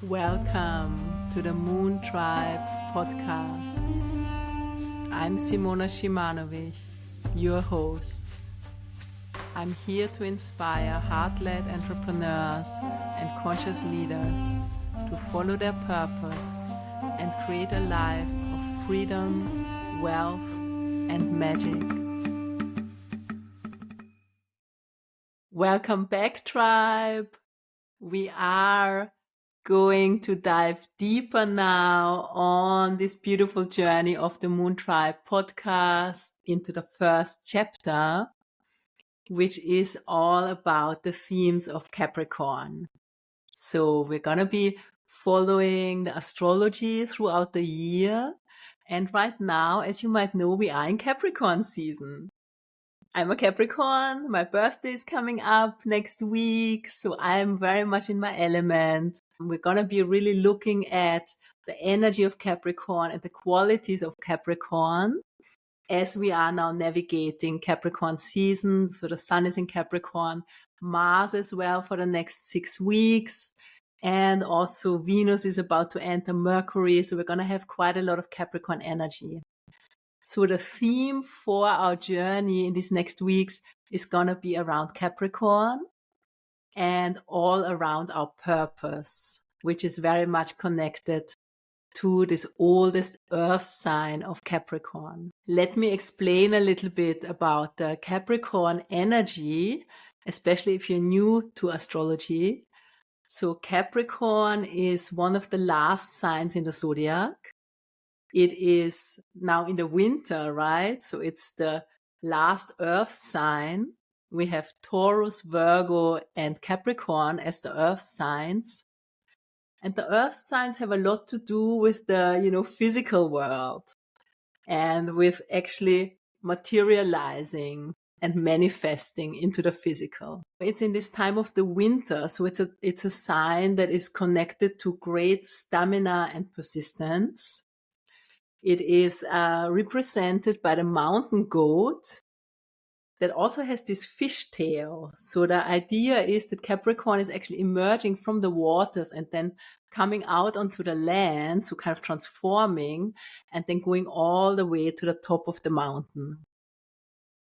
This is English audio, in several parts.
Welcome to the Moon Tribe podcast. I'm Simona Shimanovic, your host. I'm here to inspire heart-led entrepreneurs and conscious leaders to follow their purpose and create a life of freedom, wealth, and magic. Welcome back, tribe. We are going to dive deeper now on this beautiful journey of the Moon Tribe podcast into the first chapter, which is all about the themes of Capricorn. So we're going to be following the astrology throughout the year. And right now, as you might know, we are in Capricorn season. I'm a Capricorn. My birthday is coming up next week, so I'm very much in my element. We're going to be really looking at the energy of Capricorn and the qualities of Capricorn as we are now navigating Capricorn season. So the sun is in Capricorn, Mars as well for the next 6 weeks. And also Venus is about to enter Mercury. So we're going to have quite a lot of Capricorn energy. So the theme for our journey in these next weeks is going to be around Capricorn and all around our purpose, which is very much connected to this oldest earth sign of Capricorn. Let me explain a little bit about the Capricorn energy, especially if you're new to astrology. So Capricorn is one of the last signs in the zodiac. It is now in the winter, right? So it's the last earth sign. We have Taurus, Virgo, and Capricorn as the earth signs. And the earth signs have a lot to do with the, physical world and with actually materializing and manifesting into the physical. It's in this time of the winter. So it's a sign that is connected to great stamina and persistence. It is represented by the mountain goat that also has this fish tail. So the idea is that Capricorn is actually emerging from the waters and then coming out onto the land, so kind of transforming and then going all the way to the top of the mountain.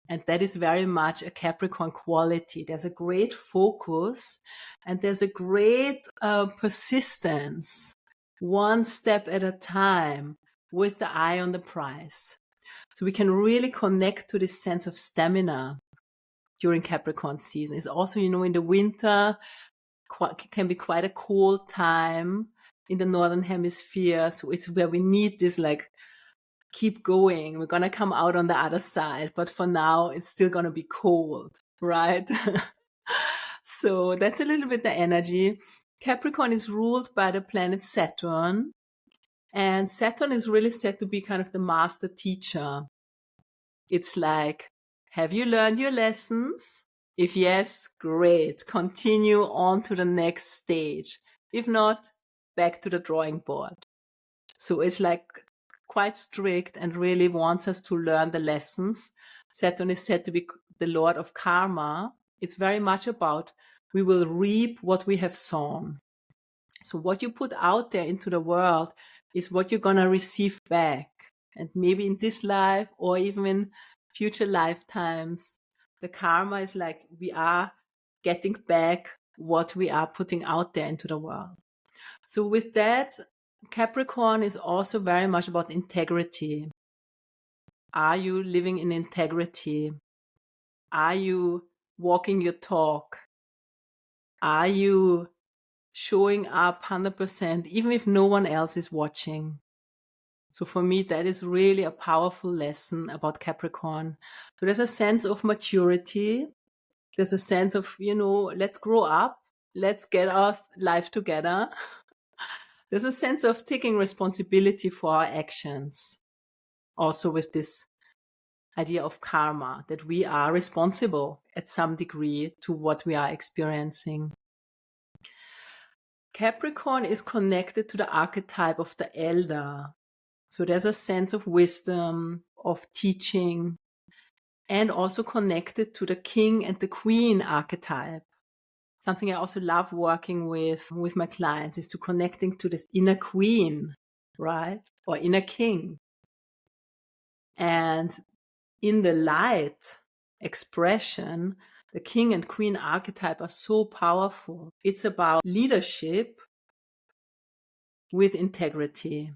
And that is very much a Capricorn quality. There's a great focus and there's a great persistence, one step at a time, with the eye on the prize. So we can really connect to this sense of stamina during Capricorn season. It's also, in the winter, can be quite a cold time in the Northern Hemisphere. So it's where we need this, keep going. We're going to come out on the other side. But for now, it's still going to be cold, right? So that's a little bit the energy. Capricorn is ruled by the planet Saturn. And Saturn is really said to be kind of the master teacher. It's like, have you learned your lessons? If yes, great. Continue on to the next stage. If not, back to the drawing board. So it's quite strict and really wants us to learn the lessons. Saturn is said to be the lord of karma. It's very much about we will reap what we have sown. So what you put out there into the world is what you're going to receive back. And maybe in this life or even in future lifetimes, the karma is like we are getting back what we are putting out there into the world. So with that, Capricorn is also very much about integrity. Are you living in integrity? Are you walking your talk? Are you showing up 100%, even if no one else is watching? So for me, that is really a powerful lesson about Capricorn. So there's a sense of maturity. There's a sense of, let's grow up. Let's get our life together. There's a sense of taking responsibility for our actions. Also with this idea of karma, that we are responsible at some degree to what we are experiencing. Capricorn is connected to the archetype of the elder. So there's a sense of wisdom, of teaching, and also connected to the king and the queen archetype. Something I also love working with my clients is to connecting to this inner queen, right? Or inner king. And in the light expression, the king and queen archetype are so powerful. It's about leadership with integrity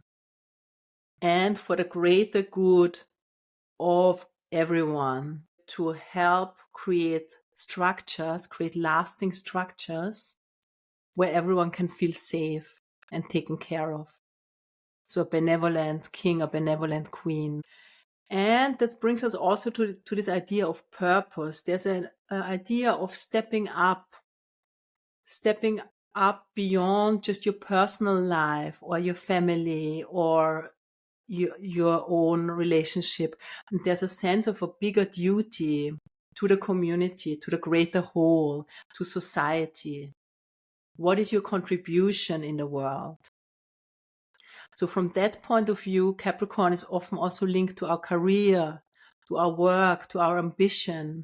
and for the greater good of everyone, to help create structures, create lasting structures where everyone can feel safe and taken care of. So a benevolent king, a benevolent queen. And that brings us also to this idea of purpose. There's an idea of stepping up beyond just your personal life or your family or your own relationship. And there's a sense of a bigger duty to the community, to the greater whole, to society. What is your contribution in the world? So from that point of view, Capricorn is often also linked to our career, to our work, to our ambition.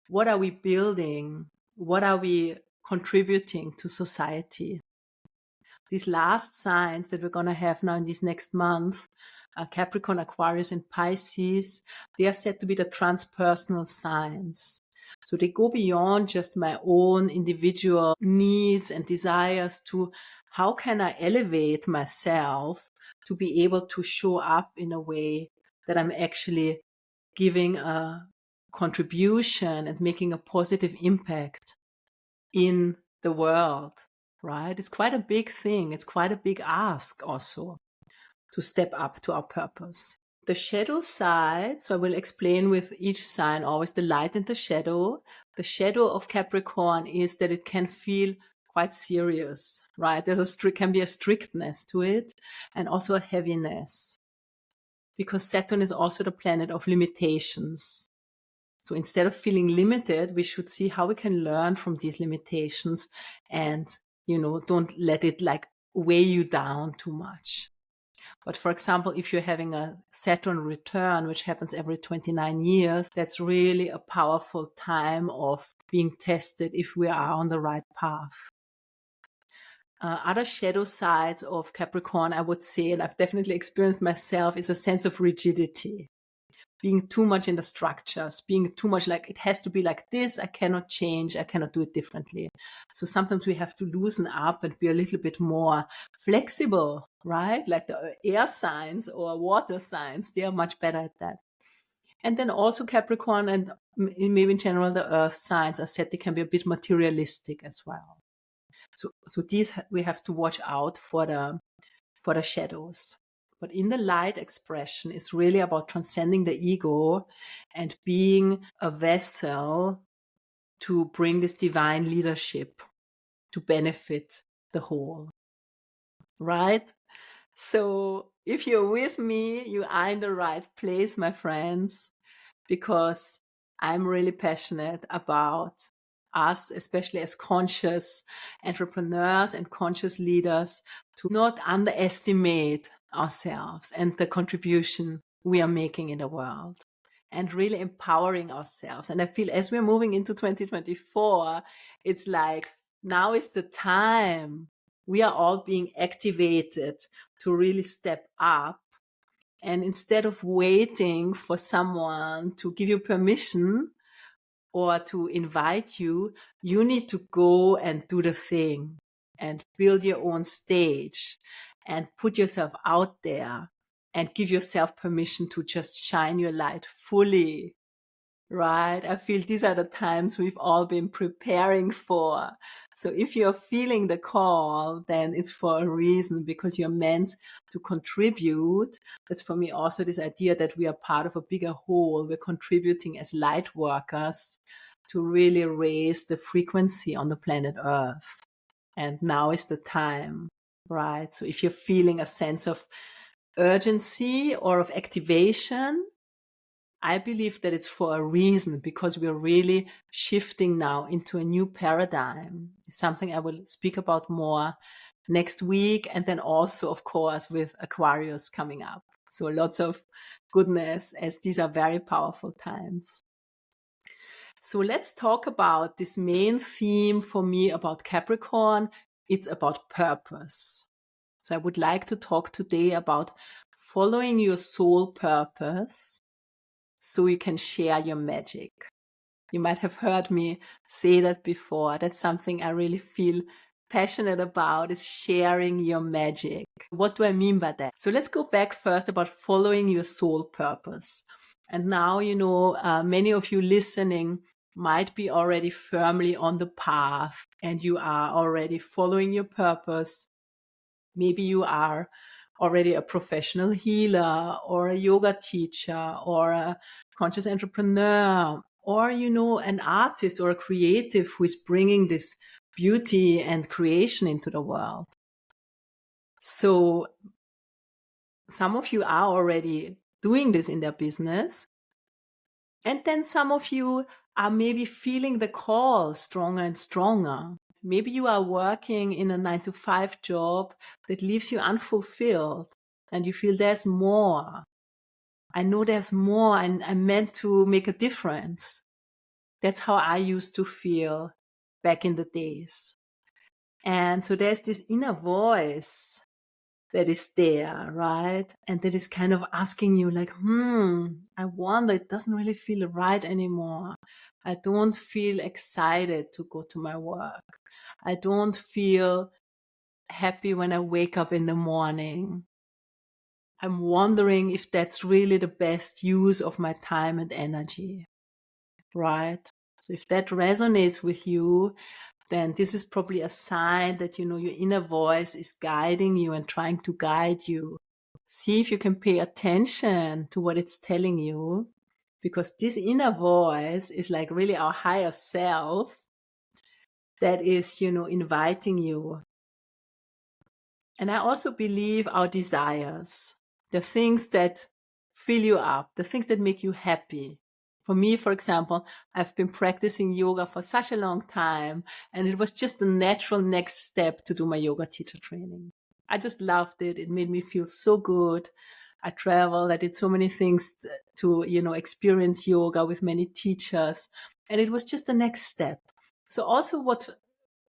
What are we building? What are we contributing to society? These last signs that we're going to have now in this next month, Capricorn, Aquarius, and Pisces, they are said to be the transpersonal signs. So they go beyond just my own individual needs and desires to how can I elevate myself to be able to show up in a way that I'm actually giving a contribution and making a positive impact in the world, right? It's quite a big thing. It's quite a big ask also to step up to our purpose. The shadow side, so I will explain with each sign always the light and the shadow. The shadow of Capricorn is that it can feel quite serious, right? Can be a strictness to it and also a heaviness, because Saturn is also the planet of limitations. So instead of feeling limited, we should see how we can learn from these limitations and, don't let it like weigh you down too much. But for example, if you're having a Saturn return, which happens every 29 years, that's really a powerful time of being tested if we are on the right path. Other shadow sides of Capricorn, I would say, and I've definitely experienced myself, is a sense of rigidity. Being too much in the structures, being too much like, it has to be like this, I cannot change, I cannot do it differently. So sometimes we have to loosen up and be a little bit more flexible, right? Like the air signs or water signs, they are much better at that. And then also Capricorn and maybe in general the earth signs are said they can be a bit materialistic as well. So these we have to watch out for the shadows. But in the light expression is really about transcending the ego and being a vessel to bring this divine leadership to benefit the whole. Right? So if you're with me, you are in the right place, my friends, because I'm really passionate about us, especially as conscious entrepreneurs and conscious leaders, to not underestimate ourselves and the contribution we are making in the world, and really empowering ourselves. And I feel as we're moving into 2024, it's like now is the time. We are all being activated to really step up. And instead of waiting for someone to give you permission or to invite you, you need to go and do the thing and build your own stage and put yourself out there and give yourself permission to just shine your light fully. Right? I feel these are the times we've all been preparing for. So if you're feeling the call, then it's for a reason, because you're meant to contribute. That's for me also this idea that we are part of a bigger whole. We're contributing as light workers to really raise the frequency on the planet Earth. And now is the time, right? So if you're feeling a sense of urgency or of activation, I believe that it's for a reason, because we're really shifting now into a new paradigm. It's something I will speak about more next week. And then also, of course, with Aquarius coming up. So lots of goodness, as these are very powerful times. So let's talk about this main theme for me about Capricorn. It's about purpose. So I would like to talk today about following your soul purpose so you can share your magic. You might have heard me say that before. That's something I really feel passionate about, is sharing your magic. What do I mean by that? So let's go back first about following your soul purpose. And now, many of you listening might be already firmly on the path and you are already following your purpose. Maybe you are already a professional healer or a yoga teacher or a conscious entrepreneur or, an artist or a creative who is bringing this beauty and creation into the world. So some of you are already doing this in their business. And then some of you are maybe feeling the call stronger and stronger. Maybe you are working in a 9-to-5 job that leaves you unfulfilled and you feel there's more. I know there's more and I'm meant to make a difference. That's how I used to feel back in the days. And so there's this inner voice that is there, right? And that is kind of asking you like, I wonder, it doesn't really feel right anymore. I don't feel excited to go to my work. I don't feel happy when I wake up in the morning. I'm wondering if that's really the best use of my time and energy, right? So if that resonates with you, then this is probably a sign that, your inner voice is guiding you and trying to guide you. See if you can pay attention to what it's telling you, because this inner voice is like really our higher self that is, inviting you. And I also believe our desires, the things that fill you up, the things that make you happy. For me, for example, I've been practicing yoga for such a long time, and it was just the natural next step to do my yoga teacher training. I just loved it. It made me feel so good. I traveled. I did so many things to, experience yoga with many teachers, and it was just the next step. So also what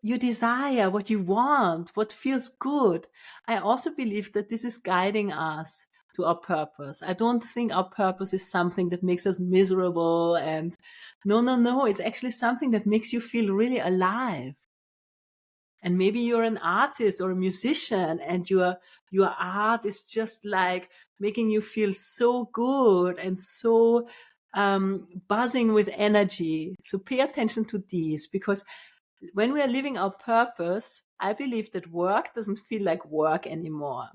you desire, what you want, what feels good. I also believe that this is guiding us to our purpose. I don't think our purpose is something that makes us miserable and no. It's actually something that makes you feel really alive. And maybe you're an artist or a musician and your art is just like making you feel so good and so buzzing with energy. So pay attention to these, because when we are living our purpose, I believe that work doesn't feel like work anymore.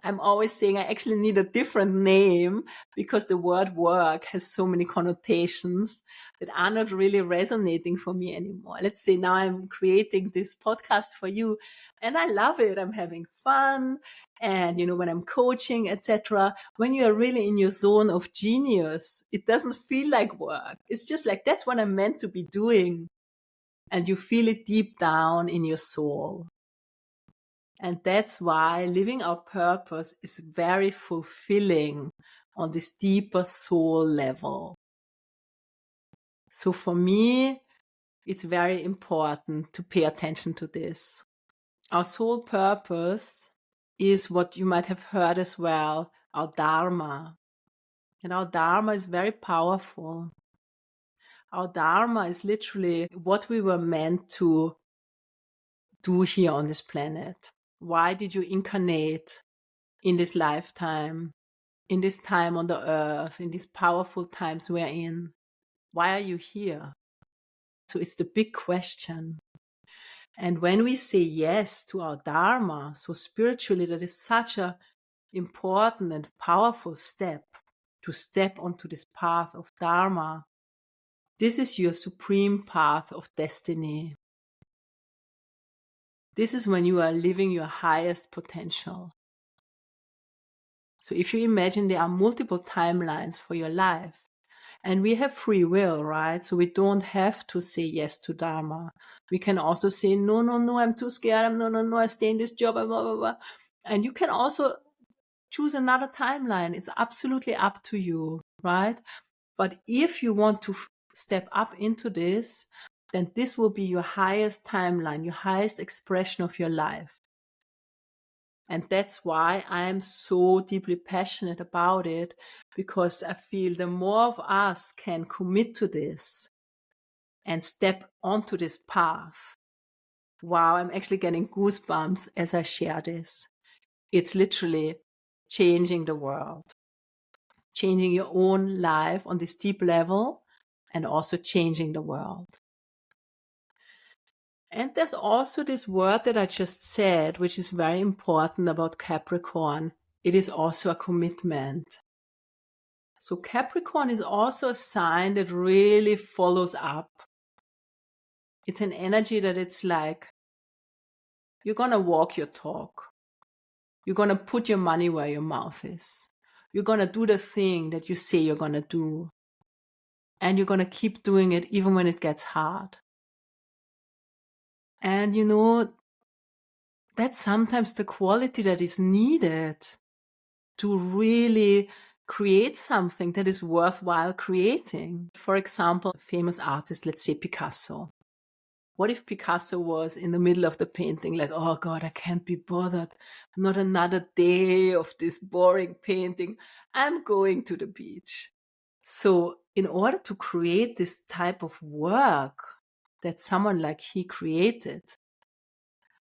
I'm always saying I actually need a different name because the word work has so many connotations that are not really resonating for me anymore. Let's say now I'm creating this podcast for you and I love it. I'm having fun. And, when I'm coaching, etc., when you are really in your zone of genius, it doesn't feel like work. It's just like, that's what I'm meant to be doing. And you feel it deep down in your soul. And that's why living our purpose is very fulfilling on this deeper soul level. So for me, it's very important to pay attention to this. Our soul purpose is what you might have heard as well, our Dharma. And our Dharma is very powerful. Our Dharma is literally what we were meant to do here on this planet. Why did you incarnate in this lifetime, in this time on the earth, in these powerful times we're in? Why are you here? So it's the big question. And when we say yes to our Dharma, so spiritually, that is such a important and powerful step to step onto this path of Dharma. This is your supreme path of destiny. This is when you are living your highest potential. So if you imagine there are multiple timelines for your life, and we have free will, right? So we don't have to say yes to Dharma. We can also say, no, I'm too scared. No, I stay in this job, blah, blah, blah. And you can also choose another timeline. It's absolutely up to you, right? But if you want to step up into this, then this will be your highest timeline, your highest expression of your life. And that's why I'm so deeply passionate about it, because I feel the more of us can commit to this and step onto this path. Wow, I'm actually getting goosebumps as I share this. It's literally changing the world, changing your own life on this deep level, and also changing the world. And there's also this word that I just said, which is very important about Capricorn. It is also a commitment. So Capricorn is also a sign that really follows up. It's an energy that it's like, you're going to walk your talk. You're going to put your money where your mouth is. You're going to do the thing that you say you're going to do. And you're going to keep doing it even when it gets hard. And you know, that's sometimes the quality that is needed to really create something that is worthwhile creating. For example, a famous artist, let's say Picasso. What if Picasso was in the middle of the painting like, oh God, I can't be bothered. Not another day of this boring painting. I'm going to the beach. So in order to create this type of work that someone like he created,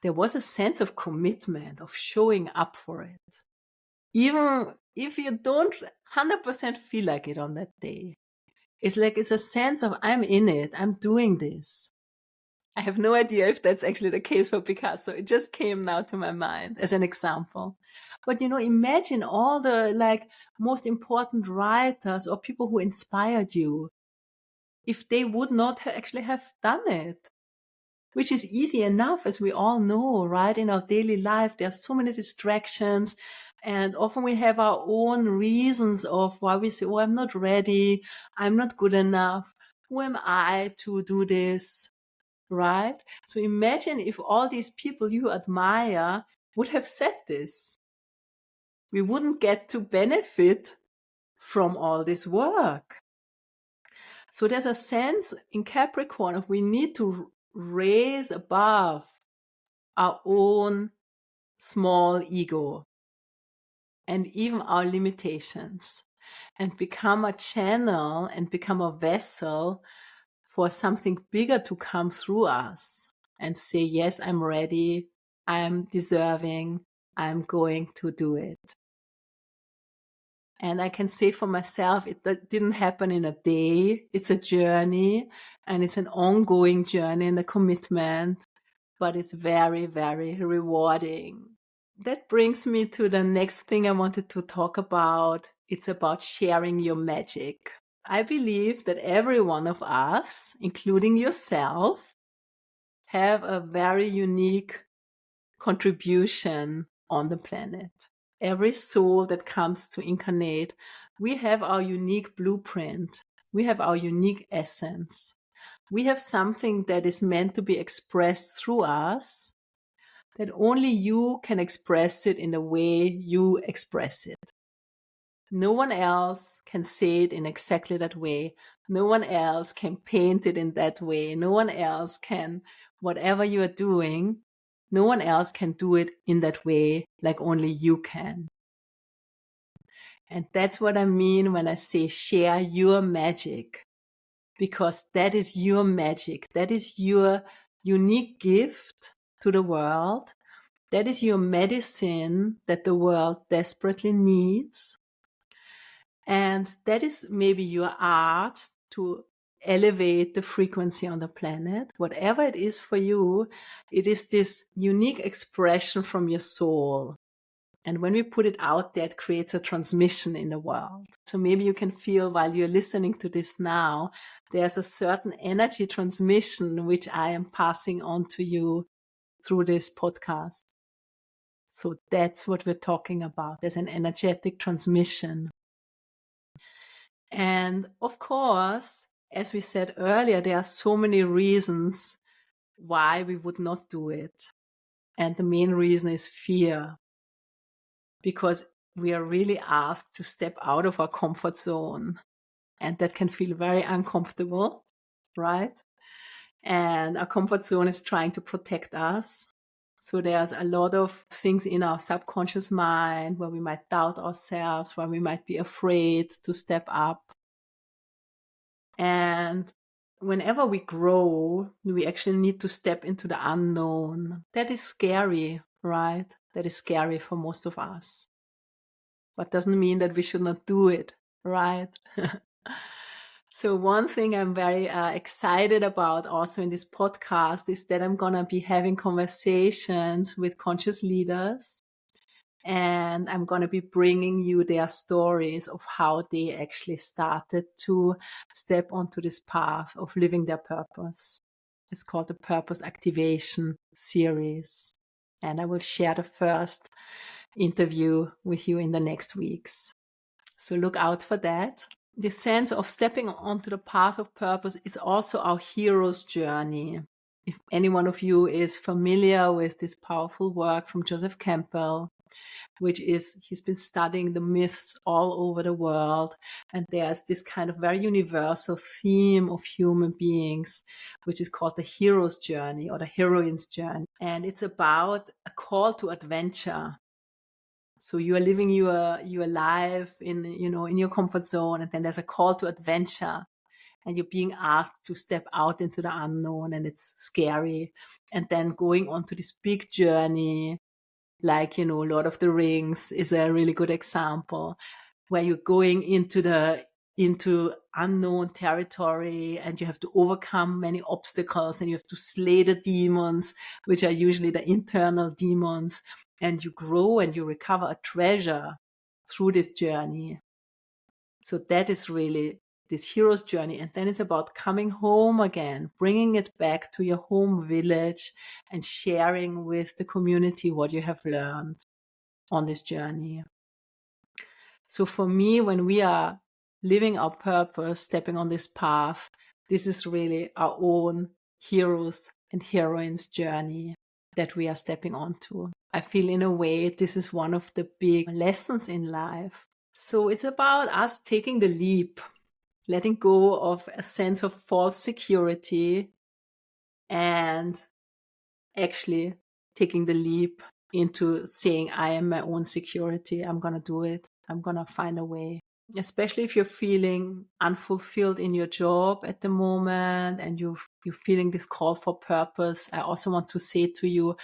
there was a sense of commitment, of showing up for it. Even if you don't 100% feel like it on that day. It's like, it's a sense of, I'm in it, I'm doing this. I have no idea if that's actually the case for Picasso. It just came now to my mind as an example. But, you know, imagine all the most important writers or people who inspired you, if they would not actually have done it, which is easy enough, as we all know, right? In our daily life, there are so many distractions. And often we have our own reasons of why we say, oh, I'm not ready. I'm not good enough. Who am I to do this? Right? So imagine if all these people you admire would have said this. We wouldn't get to benefit from all this work. So there's a sense in Capricorn of we need to raise above our own small ego and even our limitations, and become a channel and become a vessel for something bigger to come through us and say, yes, I'm ready, I'm deserving, I'm going to do it. And I can say for myself, it didn't happen in a day. It's a journey, and it's an ongoing journey and a commitment, but it's very, very rewarding. That brings me to the next thing I wanted to talk about. It's about sharing your magic. I believe that every one of us, including yourself, have a very unique contribution on the planet. Every soul that comes to incarnate, we have our unique blueprint. We have our unique essence. We have something that is meant to be expressed through us, that only you can express it in the way you express it. No one else can say it in exactly that way. No one else can paint it in that way. No one else can, whatever you are doing, no one else can do it in that way like only you can. And that's what I mean when I say share your magic, because that is your magic. That is your unique gift to the world. That is your medicine that the world desperately needs. And that is maybe your art to elevate the frequency on the planet. Whatever it is for you, it is this unique expression from your soul. And when we put it out there, it creates a transmission in the world. So maybe you can feel while you're listening to this now, there's a certain energy transmission which I am passing on to you through this podcast. So that's what we're talking about. There's an energetic transmission. And of course, as we said earlier, there are so many reasons why we would not do it. And the main reason is fear, because we are really asked to step out of our comfort zone. And that can feel very uncomfortable, right? And our comfort zone is trying to protect us. So there's a lot of things in our subconscious mind where we might doubt ourselves, where we might be afraid to step up. And whenever we grow, we actually need to step into the unknown. That is scary, right? That is scary for most of us. But doesn't mean that we should not do it, right? So one thing I'm very excited about also in this podcast is that I'm going to be having conversations with conscious leaders, and I'm going to be bringing you their stories of how they actually started to step onto this path of living their purpose. It's called the Purpose Activation Series. And I will share the first interview with you in the next weeks. So look out for that. The sense of stepping onto the path of purpose is also our hero's journey. If any one of you is familiar with this powerful work from Joseph Campbell, which is, he's been studying the myths all over the world. And there's this kind of very universal theme of human beings, which is called the hero's journey or the heroine's journey. And it's about a call to adventure. So you are living your life in your comfort zone, and then there's a call to adventure, and you're being asked to step out into the unknown, and it's scary. And then going on to this big journey, like, Lord of the Rings is a really good example, where you're going into unknown territory, and you have to overcome many obstacles, and you have to slay the demons, which are usually the internal demons, and you grow and you recover a treasure through this journey. So that is really this hero's journey. And then it's about coming home again, bringing it back to your home village and sharing with the community what you have learned on this journey. So for me, when we are living our purpose, stepping on this path, this is really our own heroes and heroines journey that we are stepping onto. I feel in a way this is one of the big lessons in life. So it's about us taking the leap, letting go of a sense of false security, and actually taking the leap into saying, I am my own security. I'm going to do it. I'm going to find a way. Especially if you're feeling unfulfilled in your job at the moment and you're feeling this call for purpose. I also want to say to you,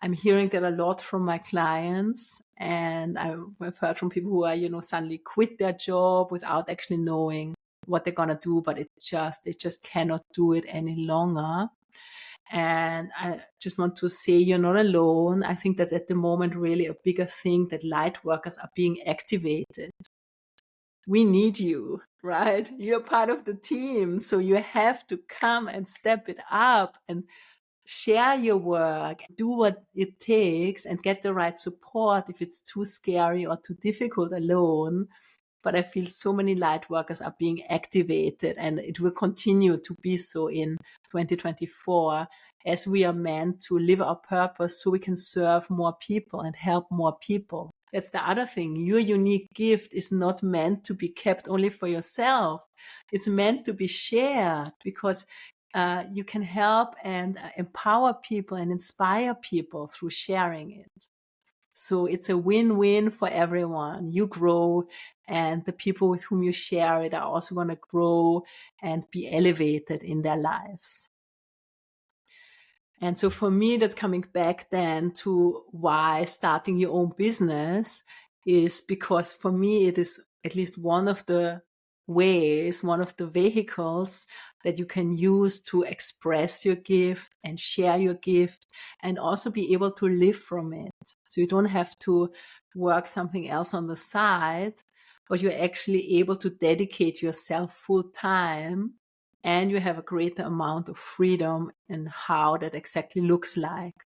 I'm hearing that a lot from my clients, and I've heard from people who are, suddenly quit their job without actually knowing what they're going to do, but they just cannot do it any longer. And I just want to say you're not alone. I think that's at the moment really a bigger thing, that light workers are being activated. We need you, right? You're part of the team. So you have to come and step it up and share your work, do what it takes, and get the right support if it's too scary or too difficult alone. But I feel so many light workers are being activated, and it will continue to be so in 2024 as we are meant to live our purpose so we can serve more people and help more people. That's the other thing. Your unique gift is not meant to be kept only for yourself. It's meant to be shared, because you can help and empower people and inspire people through sharing it. So it's a win-win for everyone. You grow, and the people with whom you share it are also going to grow and be elevated in their lives. And so for me, that's coming back then to why starting your own business is, because for me, it is at least one of the ways, one of the vehicles that you can use to express your gift and share your gift, and also be able to live from it. So you don't have to work something else on the side, but you're actually able to dedicate yourself full time, and you have a greater amount of freedom in how that exactly looks like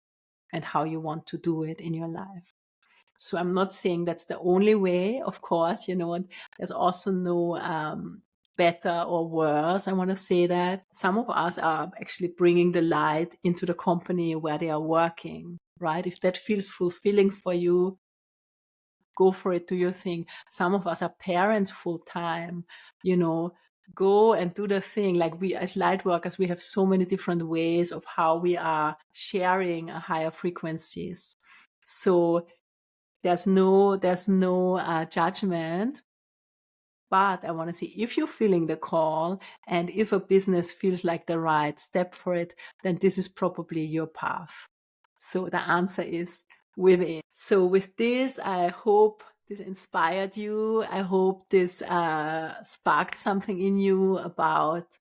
and how you want to do it in your life. So I'm not saying that's the only way, of course, there's also no better or worse. I want to say that some of us are actually bringing the light into the company where they are working, right? If that feels fulfilling for you, go for it, do your thing. Some of us are parents full time, go and do the thing. Like we as light workers, we have so many different ways of how we are sharing higher frequencies. So there's no judgment. But I want to see if you're feeling the call, and if a business feels like the right step for it, then this is probably your path. So the answer is within. So with this, I hope this inspired you. I hope this sparked something in you about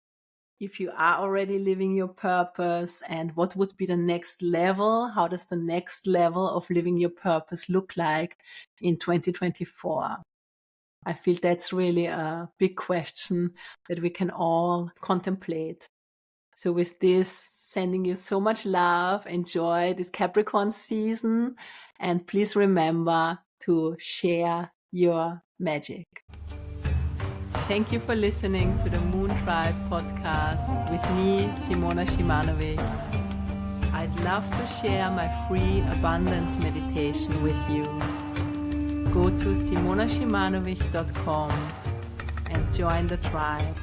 if you are already living your purpose and what would be the next level. How does the next level of living your purpose look like in 2024? I feel that's really a big question that we can all contemplate. So with this, sending you so much love, enjoy this Capricorn season, and please remember to share your magic. Thank you for listening to the Moon Tribe podcast with me, Simona Shimanovic. I'd love to share my free abundance meditation with you. Go to simonashimanovic.com and join the tribe.